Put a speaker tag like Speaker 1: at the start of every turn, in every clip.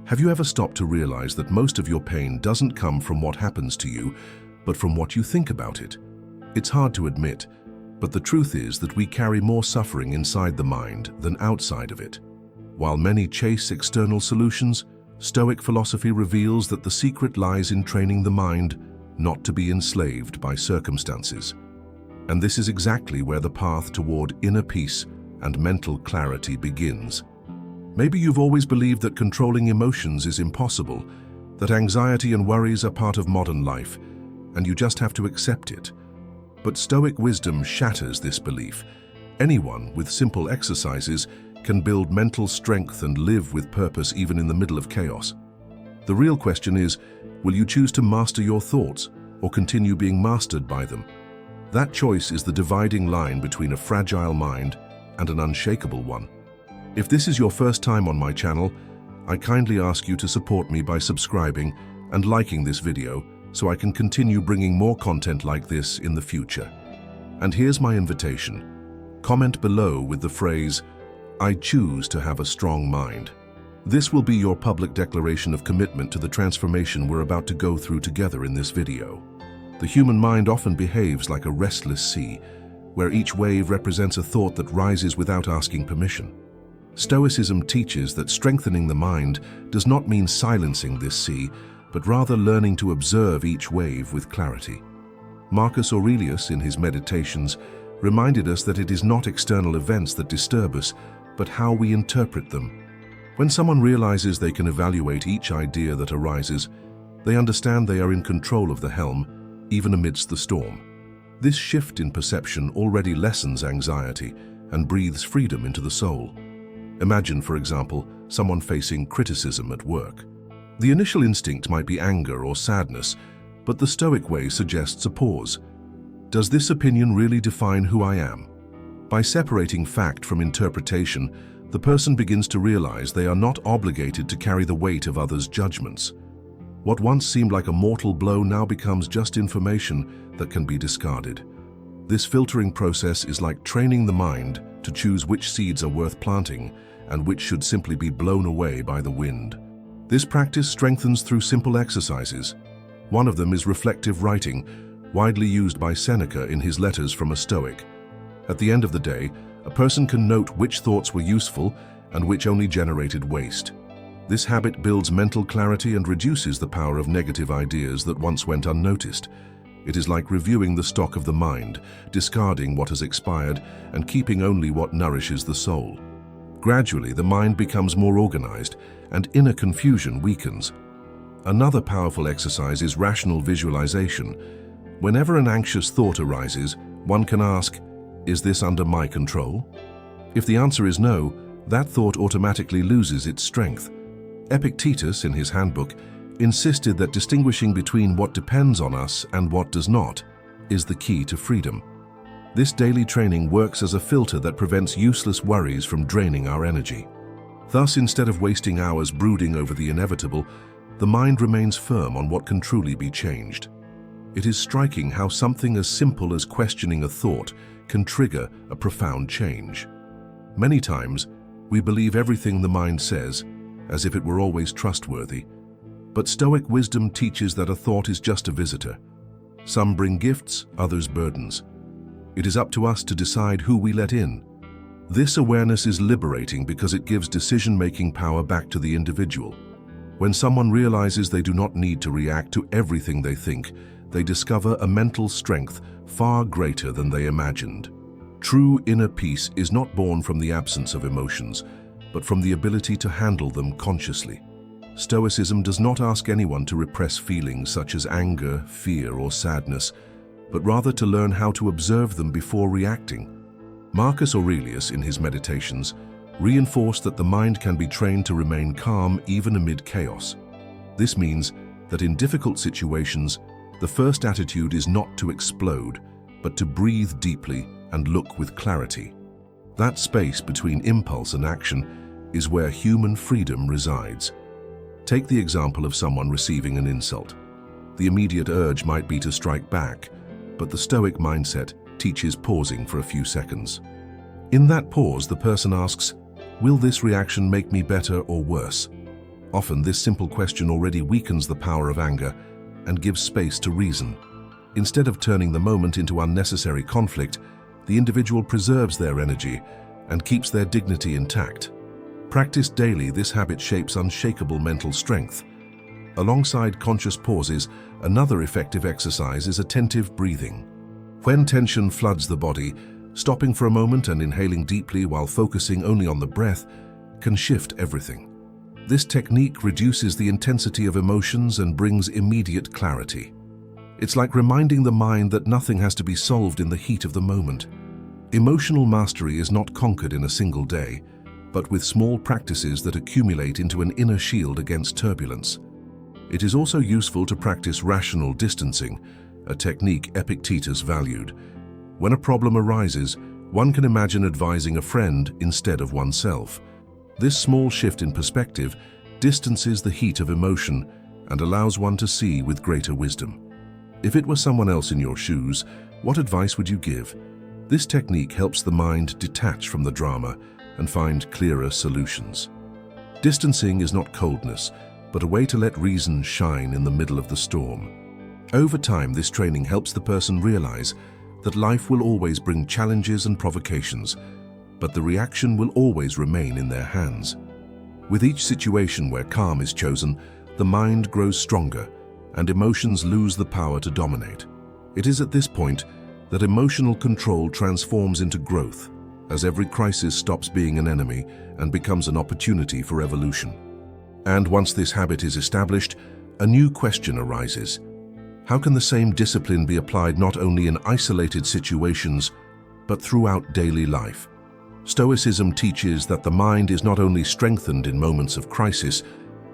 Speaker 1: Have you ever stopped to realize that most of your pain doesn't come from what happens to you, but from what you think about it? It's hard to admit, but the truth is that we carry more suffering inside the mind than outside of it. While many chase external solutions, Stoic philosophy reveals that the secret lies in training the mind not to be enslaved by circumstances. And this is exactly where the path toward inner peace and mental clarity begins. Maybe you've always believed that controlling emotions is impossible, that anxiety and worries are part of modern life, and you just have to accept it. But Stoic wisdom shatters this belief. Anyone with simple exercises can build mental strength and live with purpose even in the middle of chaos. The real question is, will you choose to master your thoughts or continue being mastered by them? That choice is the dividing line between a fragile mind and an unshakable one. If this is your first time on my channel, I kindly ask you to support me by subscribing and liking this video so I can continue bringing more content like this in the future. And here's my invitation. Comment below with the phrase, "I choose to have a strong mind." This will be your public declaration of commitment to the transformation we're about to go through together in this video. The human mind often behaves like a restless sea, where each wave represents a thought that rises without asking permission. Stoicism teaches that strengthening the mind does not mean silencing this sea, but rather learning to observe each wave with clarity. Marcus Aurelius, in his Meditations, reminded us that it is not external events that disturb us, but how we interpret them. When someone realizes they can evaluate each idea that arises, they understand they are in control of the helm, even amidst the storm. This shift in perception already lessens anxiety and breathes freedom into the soul. Imagine, for example, someone facing criticism at work. The initial instinct might be anger or sadness, but the Stoic way suggests a pause. Does this opinion really define who I am? By separating fact from interpretation, the person begins to realize they are not obligated to carry the weight of others' judgments. What once seemed like a mortal blow now becomes just information that can be discarded. This filtering process is like training the mind to choose which seeds are worth planting and which should simply be blown away by the wind. This practice strengthens through simple exercises. One of them is reflective writing, widely used by Seneca in his Letters from a Stoic. At the end of the day, a person can note which thoughts were useful and which only generated waste. This habit builds mental clarity and reduces the power of negative ideas that once went unnoticed. It is like reviewing the stock of the mind, discarding what has expired and keeping only what nourishes the soul. Gradually, the mind becomes more organized and inner confusion weakens. Another powerful exercise is rational visualization. Whenever an anxious thought arises, one can ask, "Is this under my control?" If the answer is no, that thought automatically loses its strength. Epictetus, in his handbook, insisted that distinguishing between what depends on us and what does not is the key to freedom. This daily training works as a filter that prevents useless worries from draining our energy. Thus, instead of wasting hours brooding over the inevitable, the mind remains firm on what can truly be changed. It is striking how something as simple as questioning a thought can trigger a profound change. Many times, we believe everything the mind says, as if it were always trustworthy. But Stoic wisdom teaches that a thought is just a visitor. Some bring gifts, others burdens. It is up to us to decide who we let in. This awareness is liberating because it gives decision-making power back to the individual. When someone realizes they do not need to react to everything they think, they discover a mental strength far greater than they imagined. True inner peace is not born from the absence of emotions, but from the ability to handle them consciously. Stoicism does not ask anyone to repress feelings such as anger, fear, or sadness, but rather to learn how to observe them before reacting. Marcus Aurelius, in his Meditations, reinforced that the mind can be trained to remain calm even amid chaos. This means that in difficult situations, the first attitude is not to explode, but to breathe deeply and look with clarity. That space between impulse and action is where human freedom resides. Take the example of someone receiving an insult. The immediate urge might be to strike back, but the Stoic mindset teaches pausing for a few seconds. In that pause, the person asks, "Will this reaction make me better or worse?" Often, this simple question already weakens the power of anger and gives space to reason. Instead of turning the moment into unnecessary conflict, the individual preserves their energy and keeps their dignity intact. Practiced daily, this habit shapes unshakable mental strength. Alongside conscious pauses, another effective exercise is attentive breathing. When tension floods the body, stopping for a moment and inhaling deeply while focusing only on the breath can shift everything. This technique reduces the intensity of emotions and brings immediate clarity. It's like reminding the mind that nothing has to be solved in the heat of the moment. Emotional mastery is not conquered in a single day, but with small practices that accumulate into an inner shield against turbulence. It is also useful to practice rational distancing, a technique Epictetus valued. When a problem arises, one can imagine advising a friend instead of oneself. This small shift in perspective distances the heat of emotion and allows one to see with greater wisdom. If it were someone else in your shoes, what advice would you give? This technique helps the mind detach from the drama and find clearer solutions. Distancing is not coldness, but a way to let reason shine in the middle of the storm. Over time, this training helps the person realize that life will always bring challenges and provocations, but the reaction will always remain in their hands. With each situation where calm is chosen, the mind grows stronger and emotions lose the power to dominate. It is at this point that emotional control transforms into growth, as every crisis stops being an enemy and becomes an opportunity for evolution. And once this habit is established, a new question arises. How can the same discipline be applied not only in isolated situations, but throughout daily life? Stoicism teaches that the mind is not only strengthened in moments of crisis,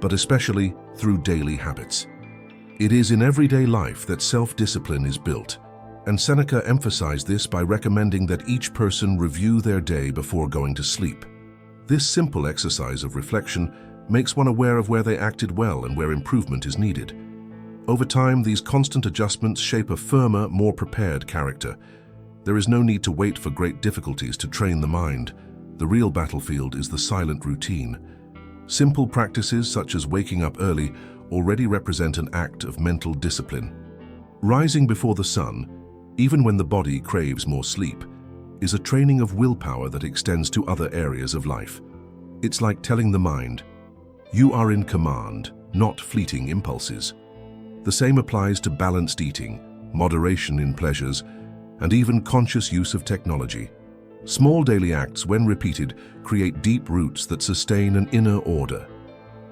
Speaker 1: but especially through daily habits. It is in everyday life that self-discipline is built, and Seneca emphasized this by recommending that each person review their day before going to sleep. This simple exercise of reflection makes one aware of where they acted well and where improvement is needed. Over time, these constant adjustments shape a firmer, more prepared character. There is no need to wait for great difficulties to train the mind. The real battlefield is the silent routine. Simple practices such as waking up early already represent an act of mental discipline. Rising before the sun, even when the body craves more sleep, is a training of willpower that extends to other areas of life. It's like telling the mind, "You are in command, not fleeting impulses." The same applies to balanced eating, moderation in pleasures, and even conscious use of technology. Small daily acts, when repeated, create deep roots that sustain an inner order.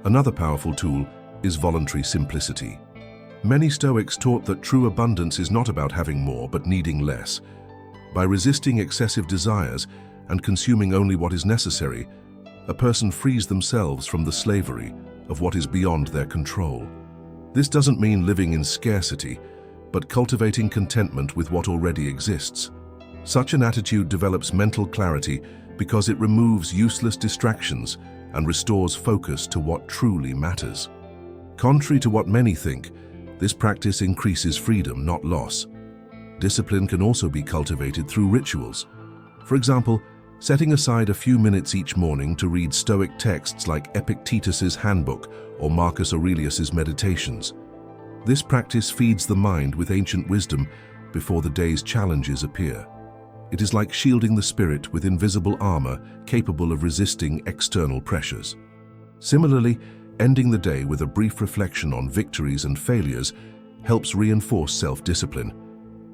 Speaker 1: Another powerful tool is voluntary simplicity. Many Stoics taught that true abundance is not about having more but needing less. By resisting excessive desires and consuming only what is necessary, a person frees themselves from the slavery of what is beyond their control. This doesn't mean living in scarcity, but cultivating contentment with what already exists. Such an attitude develops mental clarity because it removes useless distractions and restores focus to what truly matters. Contrary to what many think, this practice increases freedom, not loss. Discipline can also be cultivated through rituals. For example, setting aside a few minutes each morning to read Stoic texts like Epictetus's Handbook or Marcus Aurelius's Meditations. This practice feeds the mind with ancient wisdom before the day's challenges appear. It is like shielding the spirit with invisible armor capable of resisting external pressures. Similarly, ending the day with a brief reflection on victories and failures helps reinforce self-discipline.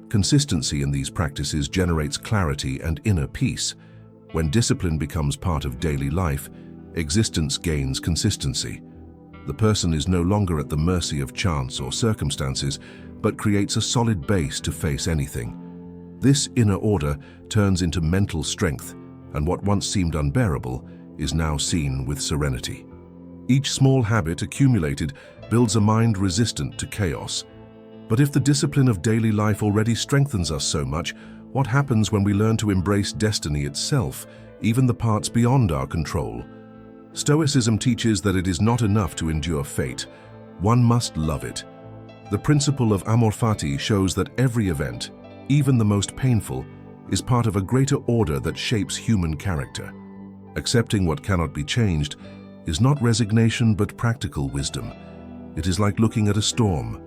Speaker 1: Consistency in these practices generates clarity and inner peace. When discipline becomes part of daily life, existence gains consistency. The person is no longer at the mercy of chance or circumstances, but creates a solid base to face anything. This inner order turns into mental strength, and what once seemed unbearable is now seen with serenity. Each small habit accumulated builds a mind resistant to chaos. But if the discipline of daily life already strengthens us so much, what happens when we learn to embrace destiny itself, even the parts beyond our control? Stoicism teaches that it is not enough to endure fate. One must love it. The principle of Amor Fati shows that every event, even the most painful, is part of a greater order that shapes human character. Accepting what cannot be changed is not resignation but practical wisdom. It is like looking at a storm.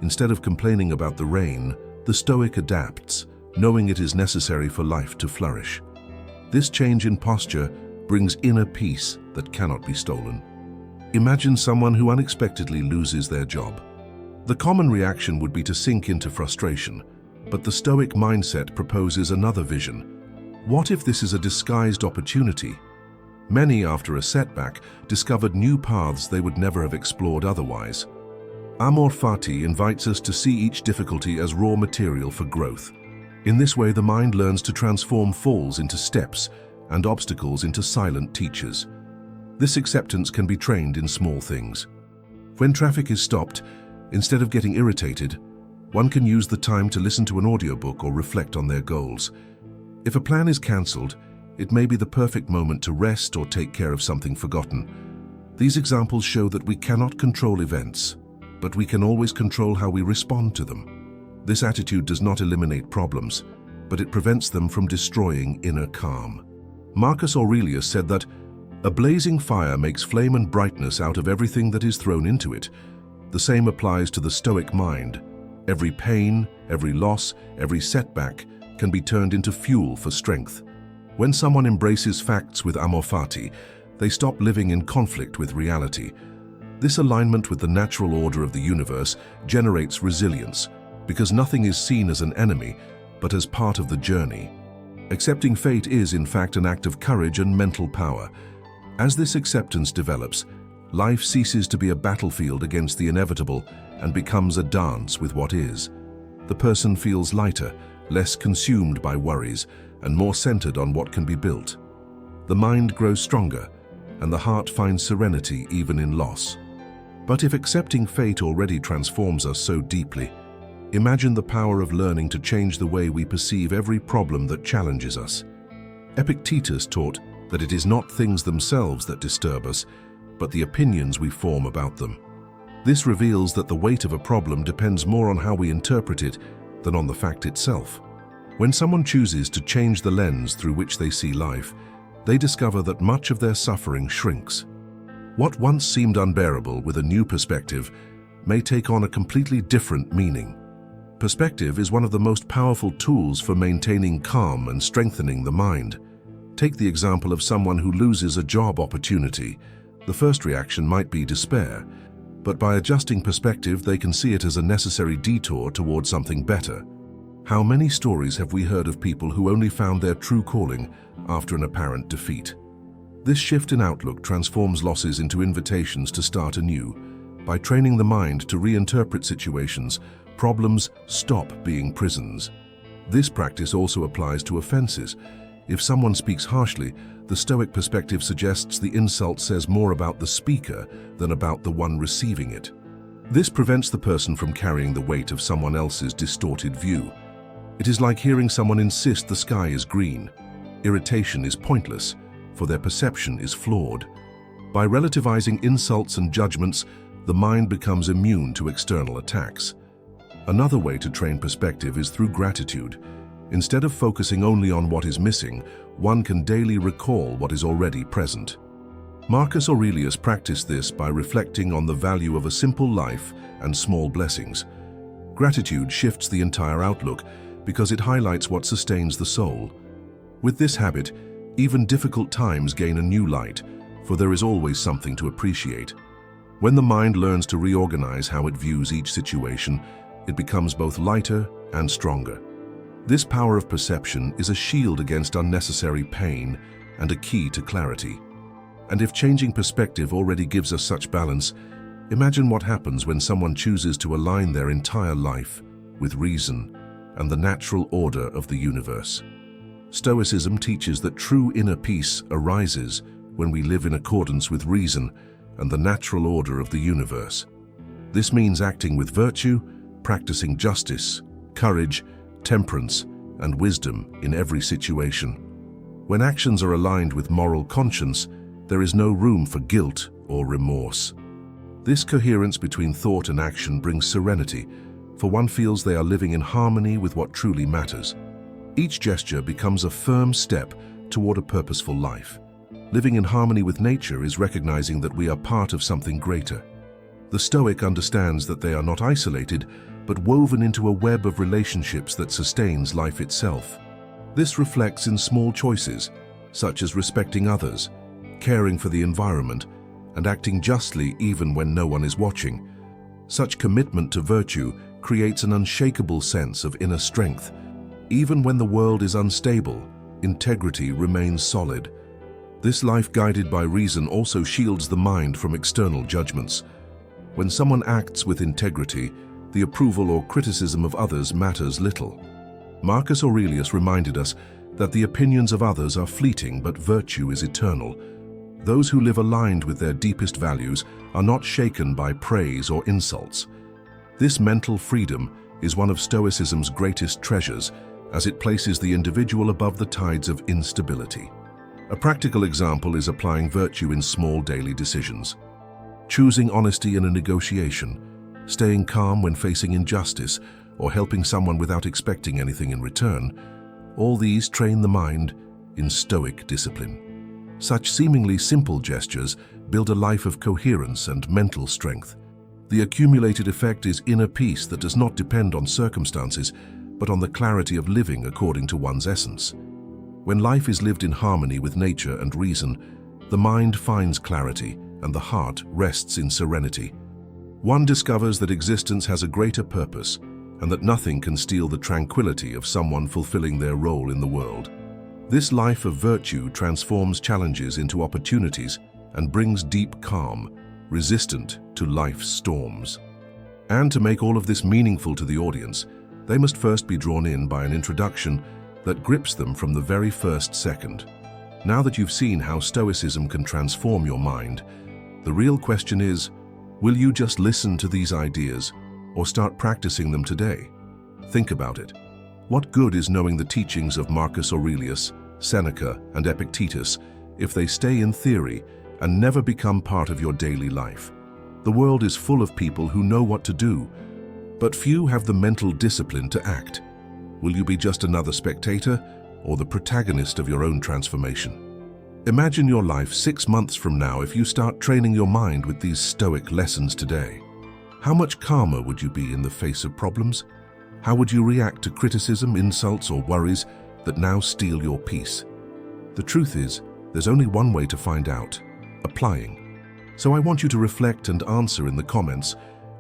Speaker 1: Instead of complaining about the rain, the Stoic adapts, knowing it is necessary for life to flourish. This change in posture brings inner peace that cannot be stolen. Imagine someone who unexpectedly loses their job. The common reaction would be to sink into frustration, but the Stoic mindset proposes another vision. What if this is a disguised opportunity? Many, after a setback, discovered new paths they would never have explored otherwise. Amor Fati invites us to see each difficulty as raw material for growth. In this way, the mind learns to transform falls into steps and obstacles into silent teachers. This acceptance can be trained in small things. When traffic is stopped, instead of getting irritated, one can use the time to listen to an audiobook or reflect on their goals. If a plan is cancelled, it may be the perfect moment to rest or take care of something forgotten. These examples show that we cannot control events, but we can always control how we respond to them. This attitude does not eliminate problems, but it prevents them from destroying inner calm. Marcus Aurelius said that a blazing fire makes flame and brightness out of everything that is thrown into it. The same applies to the Stoic mind. Every pain, every loss, every setback can be turned into fuel for strength. When someone embraces facts with Amor Fati, they stop living in conflict with reality. This alignment with the natural order of the universe generates resilience, because nothing is seen as an enemy, but as part of the journey. Accepting fate is, in fact, an act of courage and mental power. As this acceptance develops, life ceases to be a battlefield against the inevitable and becomes a dance with what is. The person feels lighter, less consumed by worries, and more centered on what can be built. The mind grows stronger, and the heart finds serenity even in loss. But if accepting fate already transforms us so deeply, imagine the power of learning to change the way we perceive every problem that challenges us. Epictetus taught that it is not things themselves that disturb us, but the opinions we form about them. This reveals that the weight of a problem depends more on how we interpret it than on the fact itself. When someone chooses to change the lens through which they see life, they discover that much of their suffering shrinks. What once seemed unbearable with a new perspective may take on a completely different meaning. Perspective is one of the most powerful tools for maintaining calm and strengthening the mind. Take the example of someone who loses a job opportunity. The first reaction might be despair, but by adjusting perspective, they can see it as a necessary detour toward something better. How many stories have we heard of people who only found their true calling after an apparent defeat? This shift in outlook transforms losses into invitations to start anew. By training the mind to reinterpret situations, problems stop being prisons. This practice also applies to offenses. If someone speaks harshly, the Stoic perspective suggests the insult says more about the speaker than about the one receiving it. This prevents the person from carrying the weight of someone else's distorted view. It is like hearing someone insist the sky is green. Irritation is pointless, for their perception is flawed. By relativizing insults and judgments, the mind becomes immune to external attacks. Another way to train perspective is through gratitude. Instead of focusing only on what is missing, one can daily recall what is already present. Marcus Aurelius practiced this by reflecting on the value of a simple life and small blessings. Gratitude shifts the entire outlook because it highlights what sustains the soul. With this habit, even difficult times gain a new light, for there is always something to appreciate. When the mind learns to reorganize how it views each situation, it becomes both lighter and stronger. This power of perception is a shield against unnecessary pain and a key to clarity. And if changing perspective already gives us such balance, imagine what happens when someone chooses to align their entire life with reason and the natural order of the universe. Stoicism teaches that true inner peace arises when we live in accordance with reason and the natural order of the universe. This means acting with virtue, practicing justice, courage, temperance, and wisdom in every situation. When actions are aligned with moral conscience, there is no room for guilt or remorse. This coherence between thought and action brings serenity, for one feels they are living in harmony with what truly matters. Each gesture becomes a firm step toward a purposeful life. Living in harmony with nature is recognizing that we are part of something greater. The Stoic understands that they are not isolated, but woven into a web of relationships that sustains life itself. This reflects in small choices, such as respecting others, caring for the environment, and acting justly even when no one is watching. Such commitment to virtue creates an unshakable sense of inner strength. Even when the world is unstable, integrity remains solid. This life guided by reason also shields the mind from external judgments. When someone acts with integrity, the approval or criticism of others matters little. Marcus Aurelius reminded us that the opinions of others are fleeting, but virtue is eternal. Those who live aligned with their deepest values are not shaken by praise or insults. This mental freedom is one of Stoicism's greatest treasures, as it places the individual above the tides of instability. A practical example is applying virtue in small daily decisions. Choosing honesty in a negotiation, staying calm when facing injustice, or helping someone without expecting anything in return. All these train the mind in Stoic discipline. Such seemingly simple gestures build a life of coherence and mental strength. The accumulated effect is inner peace that does not depend on circumstances, but on the clarity of living according to one's essence. When life is lived in harmony with nature and reason, the mind finds clarity and the heart rests in serenity. One discovers that existence has a greater purpose and that nothing can steal the tranquility of someone fulfilling their role in the world. This life of virtue transforms challenges into opportunities and brings deep calm, resistant to life's storms. And to make all of this meaningful to the audience, they must first be drawn in by an introduction that grips them from the very first second. Now that you've seen how Stoicism can transform your mind, the real question is, will you just listen to these ideas or start practicing them today? Think about it. What good is knowing the teachings of Marcus Aurelius, Seneca, and Epictetus if they stay in theory and never become part of your daily life? The world is full of people who know what to do, but few have the mental discipline to act. Will you be just another spectator or the protagonist of your own transformation? Imagine your life 6 months from now if you start training your mind with these Stoic lessons today. How much calmer would you be in the face of problems? How would you react to criticism, insults, or worries that now steal your peace? The truth is, there's only one way to find out: applying. So I want you to reflect and answer in the comments,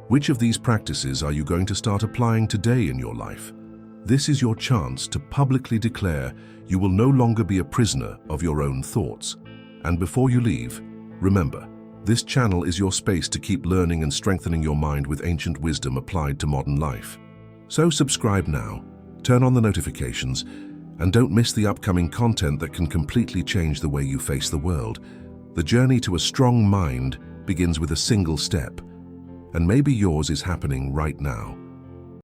Speaker 1: which of these practices are you going to start applying today in your life? This is your chance to publicly declare you will no longer be a prisoner of your own thoughts. And before you leave, remember, this channel is your space to keep learning and strengthening your mind with ancient wisdom applied to modern life. So subscribe now, turn on the notifications, and don't miss the upcoming content that can completely change the way you face the world. The journey to a strong mind begins with a single step, and maybe yours is happening right now.